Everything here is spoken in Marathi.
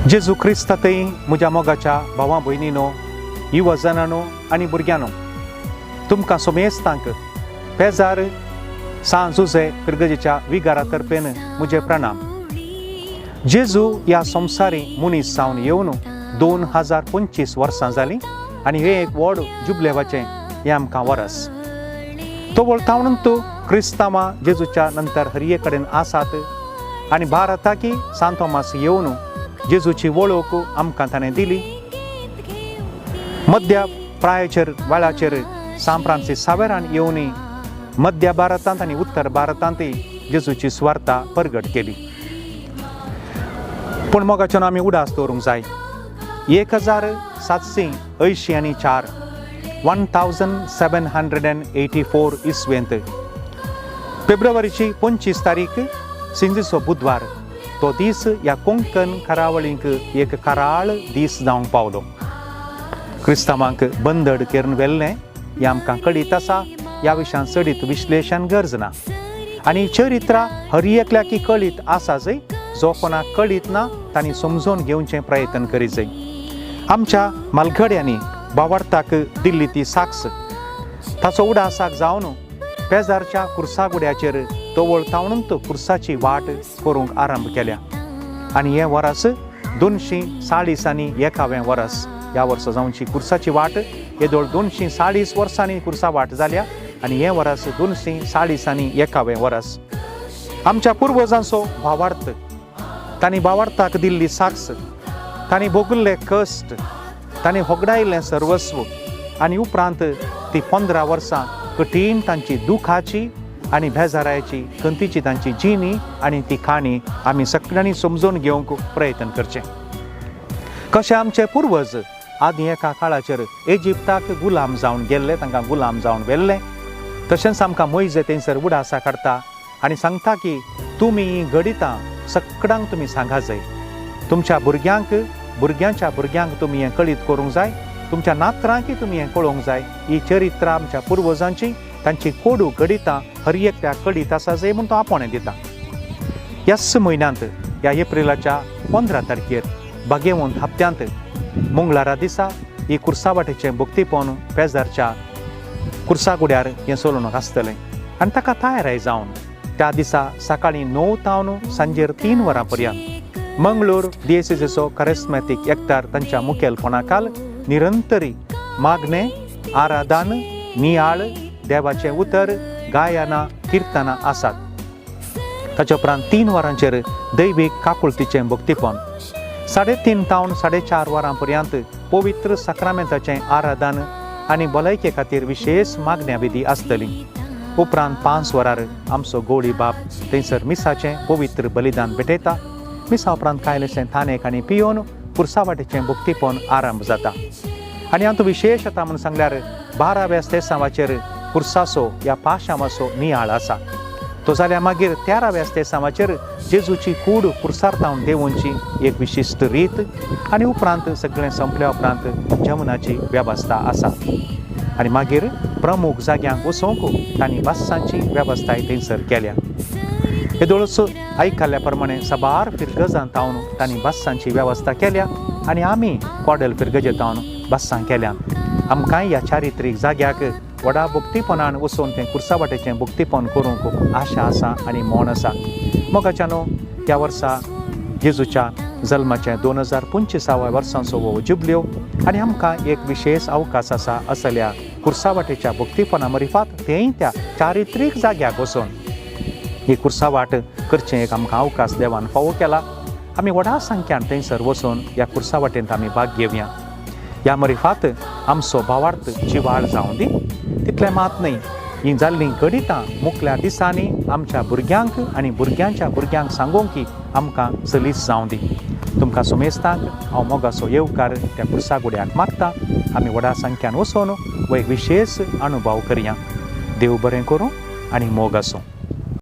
जेजू क्रिस्तातय म्हज्या मोगाच्या भावां भयणींनो, युवजनांनो आनी भुरग्यांनो, तुमकां सोमेस्तांक पेजार सांत जुझे पिरगजेच्या विगारा तर्फेन म्हजे प्रणाम. जेजू ह्या संवसारी मनीस जावन येवन 2025 वर्सां जालीं आनी हें एक व्हड जुबलेवाचें हें आमकां वरस. तो वळतावणंत क्रिस्तांवां जेजूच्या नंतर हरये कडेन आसात आनी भारताकी सांत थोमास येवन जेजूची वळख आमकां ताणें दिली. मध्य प्रायाचेर वेळाचेर सांत फ्रांसीस सावेरान येवन मध्य भारतांत आनी उत्तर भारतांतय जेजूची सुवार्ता परगट केली. पूण मोगाच्यान आमी उडास दवरूंक जाय. 1784 1784 इसवेंत फेब्रुवारीची 25 तारीख सिंजीचो बुधवार, तो दीस ह्या कोंकण करावळींक एक कराळ दीस जावंक पावलो. क्रिस्तांवांक बंदड करून व्हेल्लें हें आमकां कळीत आसा. ह्या विशयान चडीत विश्लेशण गरज ना आनी चरित्रां हर एकल्याकी कळीत आसा जंय. जो कोणाक कळीत ना तांणी समजून घेवचें प्रयत्न करीत जंय. आमच्या मालगड्यांनी भावार्थाक दिल्ली ती साक्ष ताचो उडासाक जावन पेजारच्या कुर्सागुड्याचेर तो वळतावणंत कुर्साची वाट करूंक आरंभ केल्या. आनी हें वरस 240 वर्स ह्या वर्सा जावची कुर्साची वाट. येदोळ 240 वर्सांनी कुर्सा वाट जाल्या आनी हें वरस 240 वर्स. आमच्या पुर्वजांचो भावार्थ, तांणी भावार्थाक दिल्ली साक्ष, तांणी भोगल्ले कश्ट, तांणी होगडायल्लें सर्वस्व आनी उपरांत ती 15 वर्सां कठीण तांची दुखाची आनी बेजाराची खंतीची तांची जिणी आनी ती खाणी आमी सगळ्यांनी समजून घेवंक प्रयत्न करचें. कशें आमचे पुर्वज आदी एका काळाचेर इजिप्ताक गुलाम जावन गेल्ले, तांकां गुलाम जावन व्हेल्लें, तशेंच आमकां मोइजे थंयसर उडासा काडटा आनी सांगता की तुमी घडितां सगळ्यांक तुमी सांगा जाय. तुमच्या भुरग्यांच्या भुरग्यांक तुमी हें कळीत करूंक जाय. तुमच्या नातरांकय तुमी हें कळोवंक जाय. ही चरित्रां आमच्या पुर्वजांची, तांची कोडू घडितां हर एकट्याक कळीत आसा जंय म्हूण तो आपोवणें दिता. ह्याच म्हयन्यांत ह्या एप्रिलाच्या 15 तारखेर बागेवंत हप्त्यांत मंगळारा दिसा ही कुर्सावाटेचें भक्तीपण पेजारच्या कुर्सागुड्यार हें चलून आसतलें आनी ताका तयाराय जावन त्या दिसा सकाळीं 9 तावन सांजेर 3 वरां पर्यंत मंगळूर दिएसीसीचो करिस्मेटीक एकठार तांच्या मुखेलपणाखाल निरंतरी मागणें, आराधन, नियाळ, देवाचें उतर, गायनां, किर्तनां आसात. ताच्या उपरांत 3 वरांचेर दैवीक काकुळतीचें भक्तीपण, 3:30 तावन 4:30 वरां पर्यंत पवित्र सक्रामेंताचें आराधन आनी भलायके खातीर विशेश मागण्या विधी आसतली. उपरांत 5 वरार आमचो गवळी बाब थंयसर मिसाचें पवित्र बलिदान भेटयता. मिसा उपरांत कायलेशें थानेक आनी पियोन कुर्सावाटेचें भक्तीपण आरंभ जाता. आनी हातूंत विशेशता म्हूण सांगल्यार 12व्या स्तेसांवाचेर कुर्साचो ह्या पाशांवाचो नियाळ आसा. तो जाल्यार मागीर 13व्या स्तेसांवाचेर जेजूची कूड कुर्सार्थावन देवोवची एक विशिश्ट रीत आनी उपरांत सगळें संपल्या उपरांत जेवणाची वेवस्था आसा. आनी मागीर प्रमुख जाग्यांक वचोंक तांणी बसांची वेवस्थाय थंयसर केल्या. येदोळच आयकल्ल्या प्रमाणे साबार फिरगजांत तावन तांणी बसांची वेवस्था केल्या आनी आमी कोडेल फिरगजेतावन बसां केल्या. आमकांय ह्या चारित्रीक जाग्याक व्हडा भक्तीपणान वचून तें कुर्सावाटेचें भक्तीपण करूंक आशा आसा आनी मोन आसा. मोगाच्यानो ह्या वर्सा जेजूच्या जल्माचें 2025 वर्सांचो हो जुबल्यो आनी आमकां एक विशेश अवकाश आसा असल्या कुर्सावाटेच्या भक्तीपणा मरिफात तेंय त्या चारित्रीक जाग्याक वचून ही कुर्सावाट करचें एक आमकां अवकाश देवान फावो केला. आमी व्हडा संख्यान थंयसर वचून ह्या कुर्सावाटेंत आमी भाग घेवया. ह्या मरिफात आमचो भावार्थ जिवाळ जावं दी. तितलें मात न्हय, हीं जाल्लीं घडितां मुखल्या दिसांनी आमच्या भुरग्यांक आनी भुरग्यांच्या भुरग्यांक सांगूंक की आमकां सलीस जावं दी. तुमकां सुमेस्तांक हांव मोगाचो येवकार त्या कुर्सागुड्याक मागता. आमी व्हडा संख्यान वचून हो एक विशेश अनुभव करया. देव बरें करूं आनी मोग आसूं.